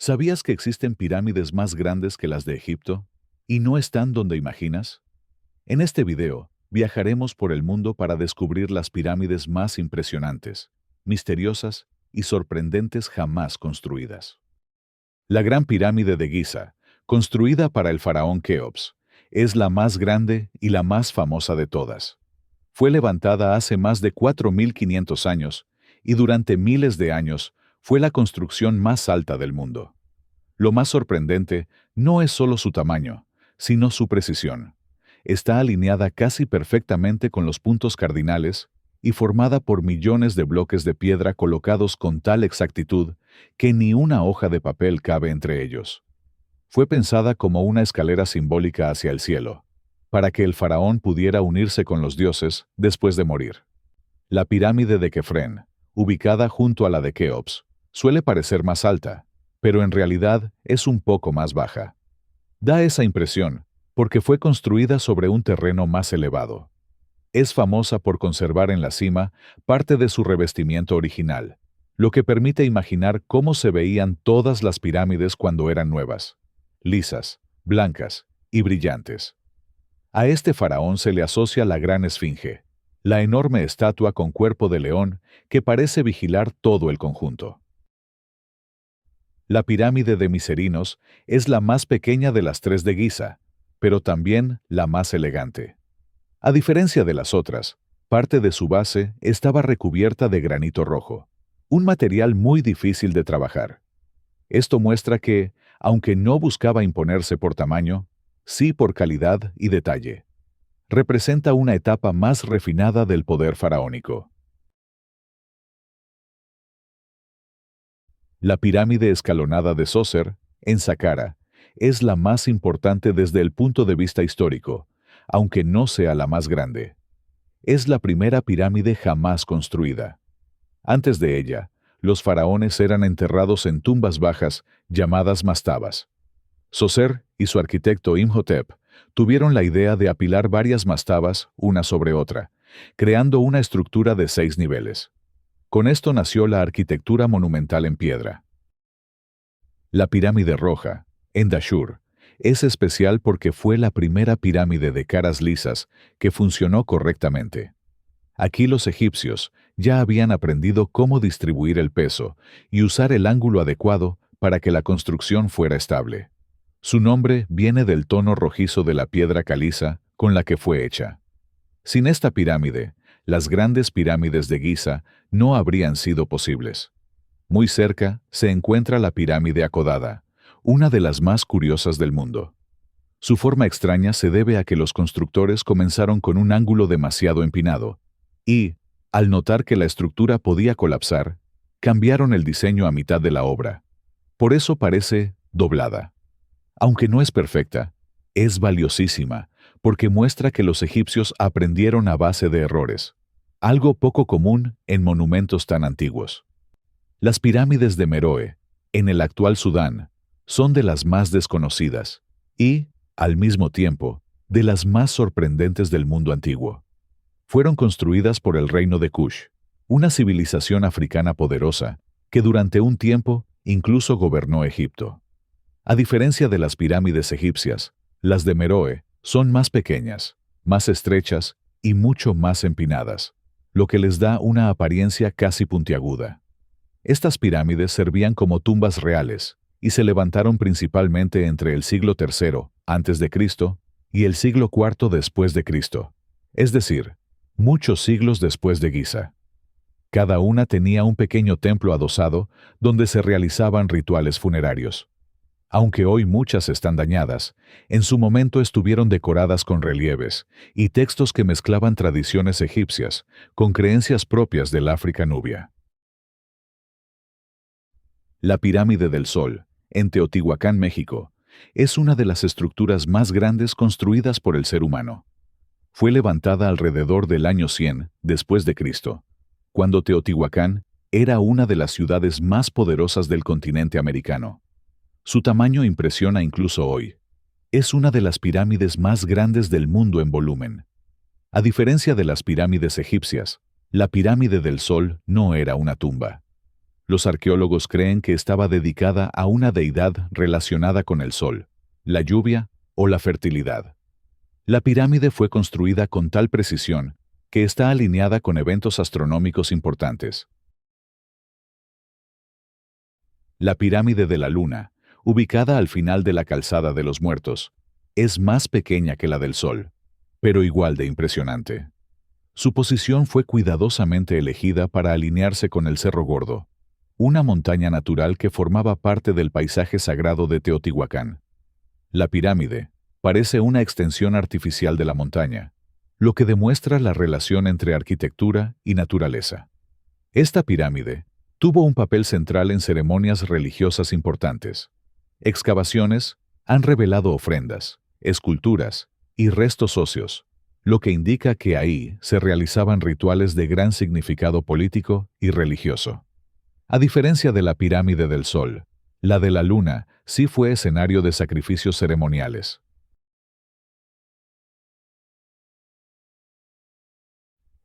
¿Sabías que existen pirámides más grandes que las de Egipto? ¿Y no están donde imaginas? En este video, viajaremos por el mundo para descubrir las pirámides más impresionantes, misteriosas y sorprendentes jamás construidas. La Gran Pirámide de Giza, construida para el faraón Keops, es la más grande y la más famosa de todas. Fue levantada hace más de 4.500 años y durante miles de años fue la construcción más alta del mundo. Lo más sorprendente no es solo su tamaño, sino su precisión. Está alineada casi perfectamente con los puntos cardinales y formada por millones de bloques de piedra colocados con tal exactitud que ni una hoja de papel cabe entre ellos. Fue pensada como una escalera simbólica hacia el cielo, para que el faraón pudiera unirse con los dioses después de morir. La pirámide de Kefren, ubicada junto a la de Keops, suele parecer más alta, pero en realidad es un poco más baja. Da esa impresión porque fue construida sobre un terreno más elevado. Es famosa por conservar en la cima parte de su revestimiento original, lo que permite imaginar cómo se veían todas las pirámides cuando eran nuevas, lisas, blancas y brillantes. A este faraón se le asocia la Gran Esfinge, la enorme estatua con cuerpo de león que parece vigilar todo el conjunto. La pirámide de Miserinos es la más pequeña de las tres de Giza, pero también la más elegante. A diferencia de las otras, parte de su base estaba recubierta de granito rojo, un material muy difícil de trabajar. Esto muestra que, aunque no buscaba imponerse por tamaño, sí por calidad y detalle. Representa una etapa más refinada del poder faraónico. La pirámide escalonada de Zoser, en Saqqara, es la más importante desde el punto de vista histórico, aunque no sea la más grande. Es la primera pirámide jamás construida. Antes de ella, los faraones eran enterrados en tumbas bajas llamadas mastabas. Zoser y su arquitecto Imhotep tuvieron la idea de apilar varias mastabas una sobre otra, creando una estructura de 6 niveles. Con esto nació la arquitectura monumental en piedra. La pirámide roja, en Dashur, es especial porque fue la primera pirámide de caras lisas que funcionó correctamente. Aquí los egipcios ya habían aprendido cómo distribuir el peso y usar el ángulo adecuado para que la construcción fuera estable. Su nombre viene del tono rojizo de la piedra caliza con la que fue hecha. Sin esta pirámide, las grandes pirámides de Giza no habrían sido posibles. Muy cerca se encuentra la pirámide acodada, una de las más curiosas del mundo. Su forma extraña se debe a que los constructores comenzaron con un ángulo demasiado empinado y, al notar que la estructura podía colapsar, cambiaron el diseño a mitad de la obra. Por eso parece doblada. Aunque no es perfecta, es valiosísima porque muestra que los egipcios aprendieron a base de errores, algo poco común en monumentos tan antiguos. Las pirámides de Meroe, en el actual Sudán, son de las más desconocidas y, al mismo tiempo, de las más sorprendentes del mundo antiguo. Fueron construidas por el reino de Kush, una civilización africana poderosa que durante un tiempo incluso gobernó Egipto. A diferencia de las pirámides egipcias, las de Meroe son más pequeñas, más estrechas y mucho más empinadas, lo que les da una apariencia casi puntiaguda. Estas pirámides servían como tumbas reales y se levantaron principalmente entre el siglo III a.C. y el siglo IV después de Cristo, es decir, muchos siglos después de Giza. Cada una tenía un pequeño templo adosado donde se realizaban rituales funerarios. Aunque hoy muchas están dañadas, en su momento estuvieron decoradas con relieves y textos que mezclaban tradiciones egipcias con creencias propias del África nubia. La Pirámide del Sol, en Teotihuacán, México, es una de las estructuras más grandes construidas por el ser humano. Fue levantada alrededor del año 100 después de Cristo, cuando Teotihuacán era una de las ciudades más poderosas del continente americano. Su tamaño impresiona incluso hoy. Es una de las pirámides más grandes del mundo en volumen. A diferencia de las pirámides egipcias, la Pirámide del Sol no era una tumba. Los arqueólogos creen que estaba dedicada a una deidad relacionada con el sol, la lluvia o la fertilidad. La pirámide fue construida con tal precisión que está alineada con eventos astronómicos importantes. La pirámide de la Luna, ubicada al final de la Calzada de los Muertos, es más pequeña que la del Sol, pero igual de impresionante. Su posición fue cuidadosamente elegida para alinearse con el Cerro Gordo, una montaña natural que formaba parte del paisaje sagrado de Teotihuacán. La pirámide parece una extensión artificial de la montaña, lo que demuestra la relación entre arquitectura y naturaleza. Esta pirámide tuvo un papel central en ceremonias religiosas importantes. Excavaciones han revelado ofrendas, esculturas y restos óseos, lo que indica que ahí se realizaban rituales de gran significado político y religioso. A diferencia de la pirámide del Sol, la de la Luna sí fue escenario de sacrificios ceremoniales.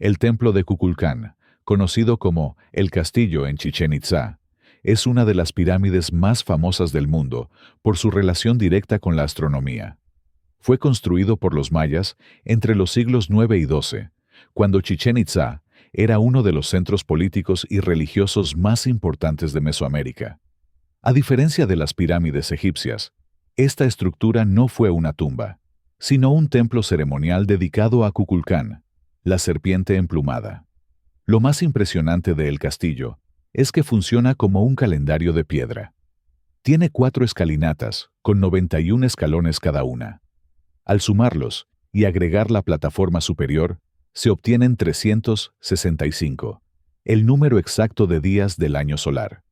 El templo de Kukulcán, conocido como el Castillo en Chichén Itzá, es una de las pirámides más famosas del mundo por su relación directa con la astronomía. Fue construido por los mayas entre los siglos IX y XII, cuando Chichén Itzá era uno de los centros políticos y religiosos más importantes de Mesoamérica. A diferencia de las pirámides egipcias, esta estructura no fue una tumba, sino un templo ceremonial dedicado a Kukulcán, la serpiente emplumada. Lo más impresionante del castillo es que funciona como un calendario de piedra. Tiene 4 escalinatas, con 91 escalones cada una. Al sumarlos y agregar la plataforma superior, se obtienen 365, el número exacto de días del año solar.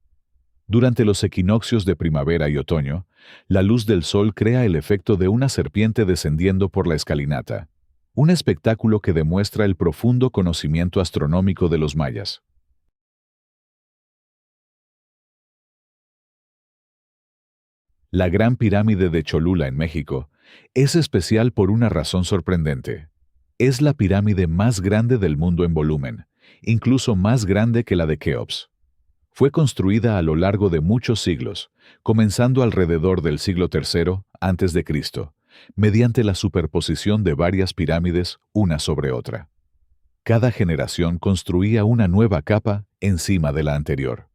Durante los equinoccios de primavera y otoño, la luz del sol crea el efecto de una serpiente descendiendo por la escalinata, un espectáculo que demuestra el profundo conocimiento astronómico de los mayas. La Gran Pirámide de Cholula en México es especial por una razón sorprendente. Es la pirámide más grande del mundo en volumen, incluso más grande que la de Keops. Fue construida a lo largo de muchos siglos, comenzando alrededor del siglo III a.C., mediante la superposición de varias pirámides una sobre otra. Cada generación construía una nueva capa encima de la anterior.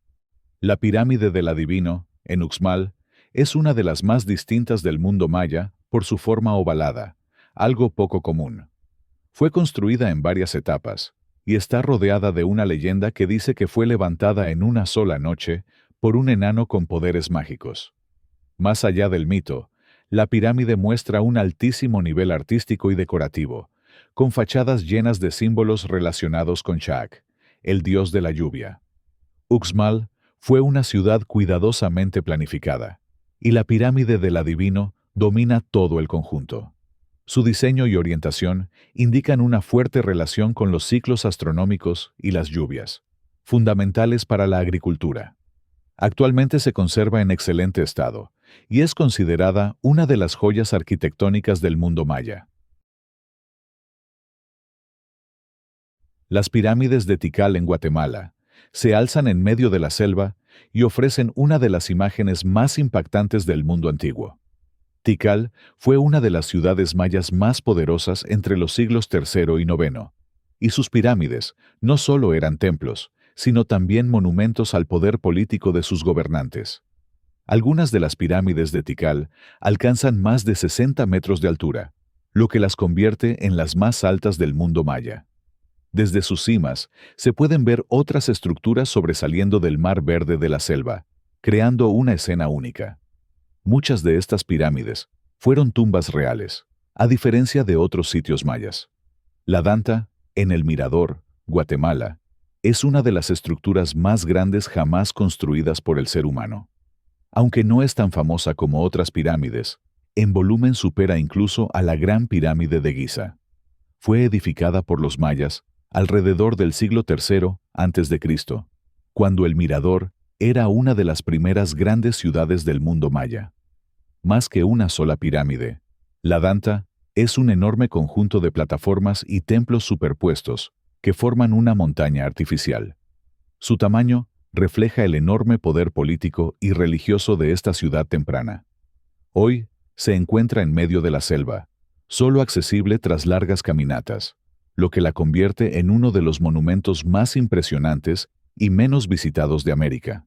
La pirámide del Adivino, en Uxmal, es una de las más distintas del mundo maya por su forma ovalada, algo poco común. Fue construida en varias etapas y está rodeada de una leyenda que dice que fue levantada en una sola noche por un enano con poderes mágicos. Más allá del mito, la pirámide muestra un altísimo nivel artístico y decorativo, con fachadas llenas de símbolos relacionados con Chaac, el dios de la lluvia. Uxmal fue una ciudad cuidadosamente planificada, y la pirámide del Adivino domina todo el conjunto. Su diseño y orientación indican una fuerte relación con los ciclos astronómicos y las lluvias, fundamentales para la agricultura. Actualmente se conserva en excelente estado y es considerada una de las joyas arquitectónicas del mundo maya. Las pirámides de Tikal en Guatemala se alzan en medio de la selva y ofrecen una de las imágenes más impactantes del mundo antiguo. Tikal fue una de las ciudades mayas más poderosas entre los siglos III y IX, y sus pirámides no solo eran templos, sino también monumentos al poder político de sus gobernantes. Algunas de las pirámides de Tikal alcanzan más de 60 metros de altura, lo que las convierte en las más altas del mundo maya. Desde sus cimas se pueden ver otras estructuras sobresaliendo del mar verde de la selva, creando una escena única. Muchas de estas pirámides fueron tumbas reales, a diferencia de otros sitios mayas. La Danta, en El Mirador, Guatemala, es una de las estructuras más grandes jamás construidas por el ser humano. Aunque no es tan famosa como otras pirámides, en volumen supera incluso a la Gran Pirámide de Giza. Fue edificada por los mayas alrededor del siglo III a.C., cuando El Mirador era una de las primeras grandes ciudades del mundo maya. Más que una sola pirámide, la Danta es un enorme conjunto de plataformas y templos superpuestos que forman una montaña artificial. Su tamaño refleja el enorme poder político y religioso de esta ciudad temprana. Hoy, se encuentra en medio de la selva, solo accesible tras largas caminatas, lo que la convierte en uno de los monumentos más impresionantes y menos visitados de América.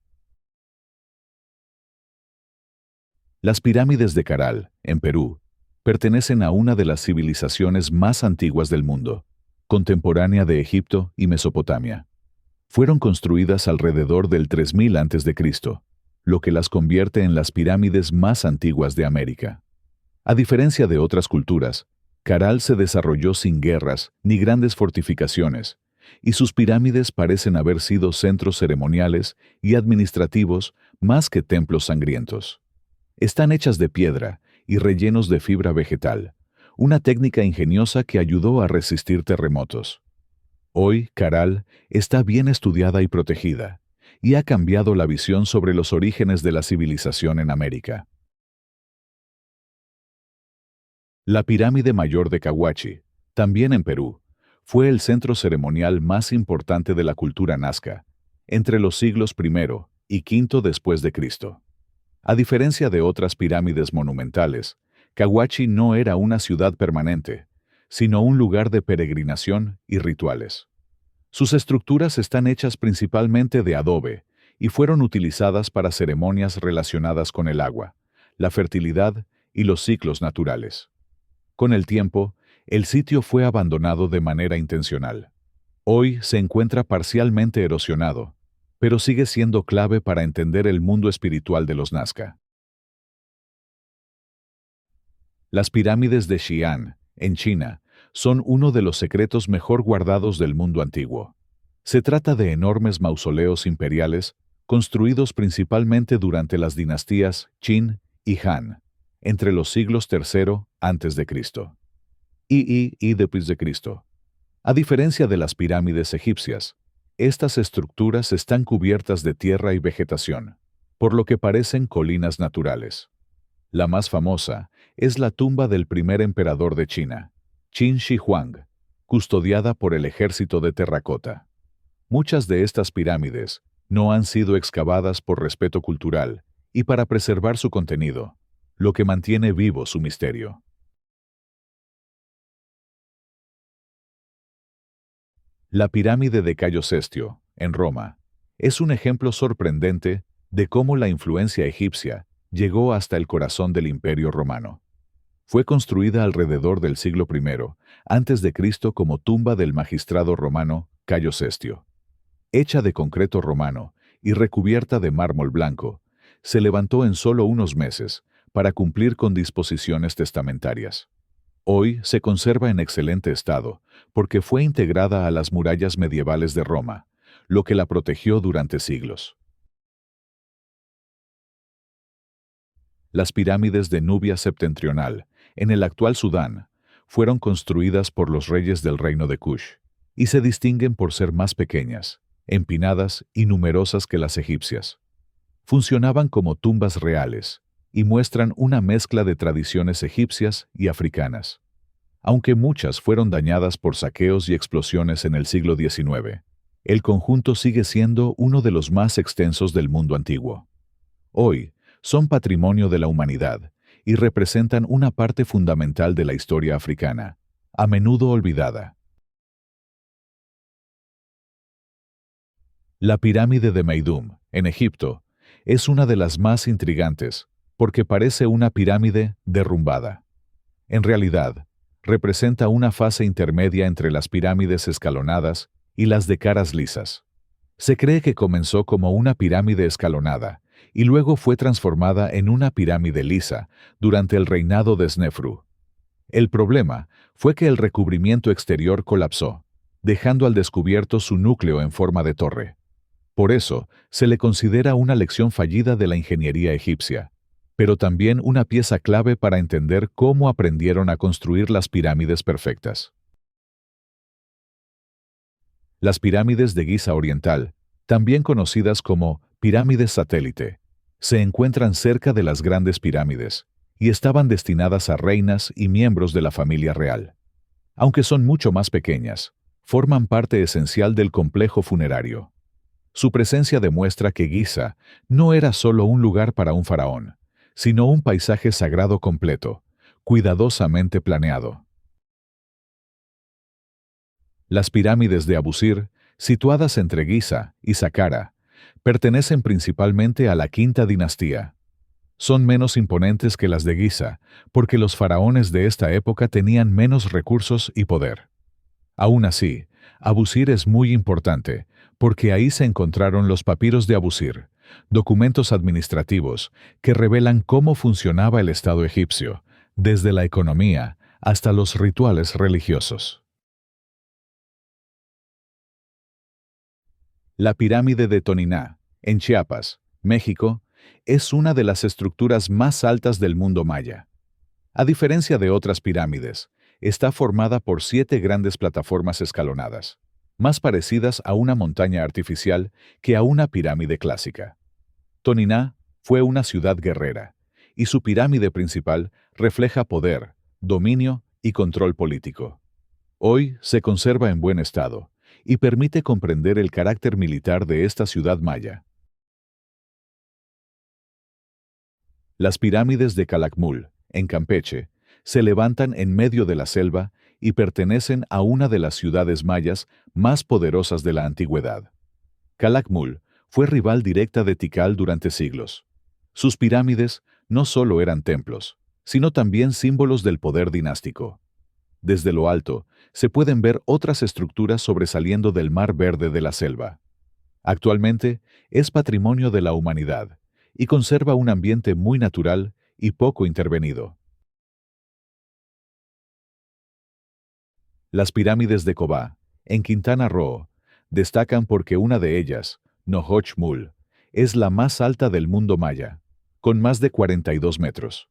Las pirámides de Caral, en Perú, pertenecen a una de las civilizaciones más antiguas del mundo, contemporánea de Egipto y Mesopotamia. Fueron construidas alrededor del 3000 a.C., lo que las convierte en las pirámides más antiguas de América. A diferencia de otras culturas, Caral se desarrolló sin guerras ni grandes fortificaciones, y sus pirámides parecen haber sido centros ceremoniales y administrativos más que templos sangrientos. Están hechas de piedra y rellenos de fibra vegetal, una técnica ingeniosa que ayudó a resistir terremotos. Hoy, Caral está bien estudiada y protegida, y ha cambiado la visión sobre los orígenes de la civilización en América. La pirámide mayor de Cahuachi, también en Perú, fue el centro ceremonial más importante de la cultura nazca, entre los siglos I y V después de Cristo. A diferencia de otras pirámides monumentales, Cahuachi no era una ciudad permanente, sino un lugar de peregrinación y rituales. Sus estructuras están hechas principalmente de adobe y fueron utilizadas para ceremonias relacionadas con el agua, la fertilidad y los ciclos naturales. Con el tiempo, el sitio fue abandonado de manera intencional. Hoy se encuentra parcialmente erosionado, pero sigue siendo clave para entender el mundo espiritual de los Nazca. Las pirámides de Xi'an, en China, son uno de los secretos mejor guardados del mundo antiguo. Se trata de enormes mausoleos imperiales construidos principalmente durante las dinastías Qin y Han, entre los siglos III a.C. y después de Cristo. A diferencia de las pirámides egipcias, estas estructuras están cubiertas de tierra y vegetación, por lo que parecen colinas naturales. La más famosa es la tumba del primer emperador de China, Qin Shi Huang, custodiada por el ejército de terracota. Muchas de estas pirámides no han sido excavadas por respeto cultural y para preservar su contenido, lo que mantiene vivo su misterio. La pirámide de Cayo Sestio, en Roma, es un ejemplo sorprendente de cómo la influencia egipcia llegó hasta el corazón del Imperio Romano. Fue construida alrededor del siglo I a.C. como tumba del magistrado romano Cayo Sestio. Hecha de concreto romano y recubierta de mármol blanco, se levantó en solo unos meses para cumplir con disposiciones testamentarias. Hoy se conserva en excelente estado porque fue integrada a las murallas medievales de Roma, lo que la protegió durante siglos. Las pirámides de Nubia septentrional, en el actual Sudán, fueron construidas por los reyes del reino de Kush, y se distinguen por ser más pequeñas, empinadas y numerosas que las egipcias. Funcionaban como tumbas reales, y muestran una mezcla de tradiciones egipcias y africanas. Aunque muchas fueron dañadas por saqueos y explosiones en el siglo XIX, el conjunto sigue siendo uno de los más extensos del mundo antiguo. Hoy, son patrimonio de la humanidad y representan una parte fundamental de la historia africana, a menudo olvidada. La pirámide de Meidum, en Egipto, es una de las más intrigantes, porque parece una pirámide derrumbada. En realidad, representa una fase intermedia entre las pirámides escalonadas y las de caras lisas. Se cree que comenzó como una pirámide escalonada y luego fue transformada en una pirámide lisa durante el reinado de Snefru. El problema fue que el recubrimiento exterior colapsó, dejando al descubierto su núcleo en forma de torre. Por eso, se le considera una lección fallida de la ingeniería egipcia, pero también una pieza clave para entender cómo aprendieron a construir las pirámides perfectas. Las pirámides de Giza Oriental, también conocidas como pirámides satélite, se encuentran cerca de las grandes pirámides y estaban destinadas a reinas y miembros de la familia real. Aunque son mucho más pequeñas, forman parte esencial del complejo funerario. Su presencia demuestra que Giza no era solo un lugar para un faraón, sino un paisaje sagrado completo, cuidadosamente planeado. Las pirámides de Abusir, situadas entre Giza y Saqqara, pertenecen principalmente a la quinta dinastía. Son menos imponentes que las de Giza, porque los faraones de esta época tenían menos recursos y poder. Aún así, Abusir es muy importante, porque ahí se encontraron los papiros de Abusir, documentos administrativos que revelan cómo funcionaba el Estado egipcio, desde la economía hasta los rituales religiosos. La pirámide de Toniná, en Chiapas, México, es una de las estructuras más altas del mundo maya. A diferencia de otras pirámides, está formada por 7 grandes plataformas escalonadas, más parecidas a una montaña artificial que a una pirámide clásica. Toniná fue una ciudad guerrera, y su pirámide principal refleja poder, dominio y control político. Hoy se conserva en buen estado y permite comprender el carácter militar de esta ciudad maya. Las pirámides de Calakmul, en Campeche, se levantan en medio de la selva y pertenecen a una de las ciudades mayas más poderosas de la antigüedad. Calakmul fue rival directa de Tikal durante siglos. Sus pirámides no solo eran templos, sino también símbolos del poder dinástico. Desde lo alto, se pueden ver otras estructuras sobresaliendo del mar verde de la selva. Actualmente, es patrimonio de la humanidad y conserva un ambiente muy natural y poco intervenido. Las pirámides de Cobá, en Quintana Roo, destacan porque una de ellas, Nohoch-Mul, es la más alta del mundo maya, con más de 42 metros.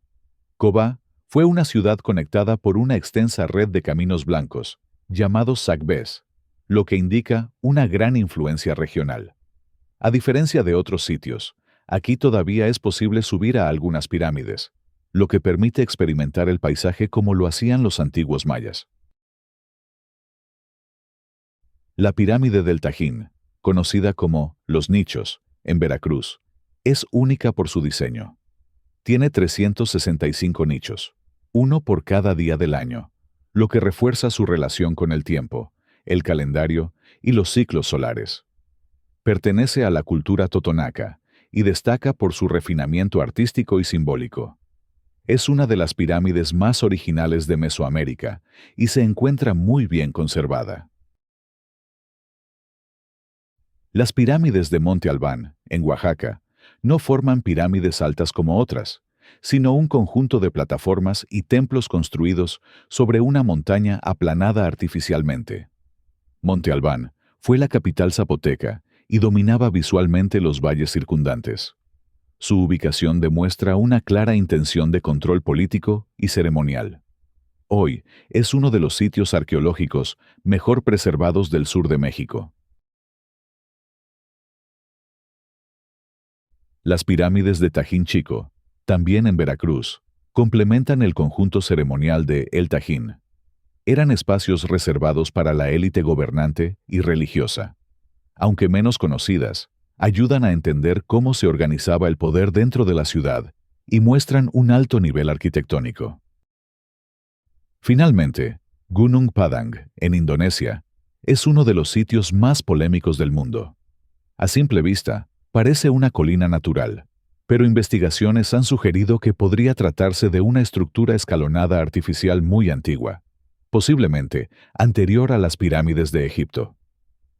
Cobá fue una ciudad conectada por una extensa red de caminos blancos, llamados sagbés, lo que indica una gran influencia regional. A diferencia de otros sitios, aquí todavía es posible subir a algunas pirámides, lo que permite experimentar el paisaje como lo hacían los antiguos mayas. La pirámide del Tajín, conocida como Los Nichos, en Veracruz, es única por su diseño. Tiene 365 nichos, uno por cada día del año, lo que refuerza su relación con el tiempo, el calendario y los ciclos solares. Pertenece a la cultura totonaca y destaca por su refinamiento artístico y simbólico. Es una de las pirámides más originales de Mesoamérica y se encuentra muy bien conservada. Las pirámides de Monte Albán, en Oaxaca, no forman pirámides altas como otras, sino un conjunto de plataformas y templos construidos sobre una montaña aplanada artificialmente. Monte Albán fue la capital zapoteca y dominaba visualmente los valles circundantes. Su ubicación demuestra una clara intención de control político y ceremonial. Hoy es uno de los sitios arqueológicos mejor preservados del sur de México. Las pirámides de Tajín Chico, también en Veracruz, complementan el conjunto ceremonial de El Tajín. Eran espacios reservados para la élite gobernante y religiosa. Aunque menos conocidas, ayudan a entender cómo se organizaba el poder dentro de la ciudad y muestran un alto nivel arquitectónico. Finalmente, Gunung Padang, en Indonesia, es uno de los sitios más polémicos del mundo. A simple vista, parece una colina natural, pero investigaciones han sugerido que podría tratarse de una estructura escalonada artificial muy antigua, posiblemente anterior a las pirámides de Egipto.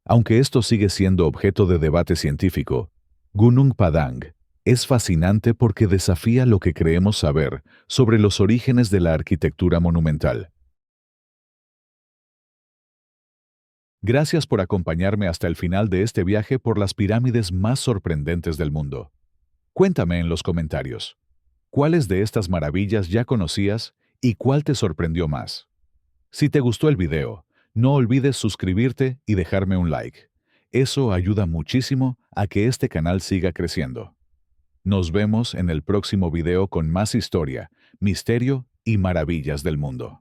Aunque esto sigue siendo objeto de debate científico, Gunung Padang es fascinante porque desafía lo que creemos saber sobre los orígenes de la arquitectura monumental. Gracias por acompañarme hasta el final de este viaje por las pirámides más sorprendentes del mundo. Cuéntame en los comentarios, ¿cuáles de estas maravillas ya conocías y cuál te sorprendió más? Si te gustó el video, no olvides suscribirte y dejarme un like. Eso ayuda muchísimo a que este canal siga creciendo. Nos vemos en el próximo video con más historia, misterio y maravillas del mundo.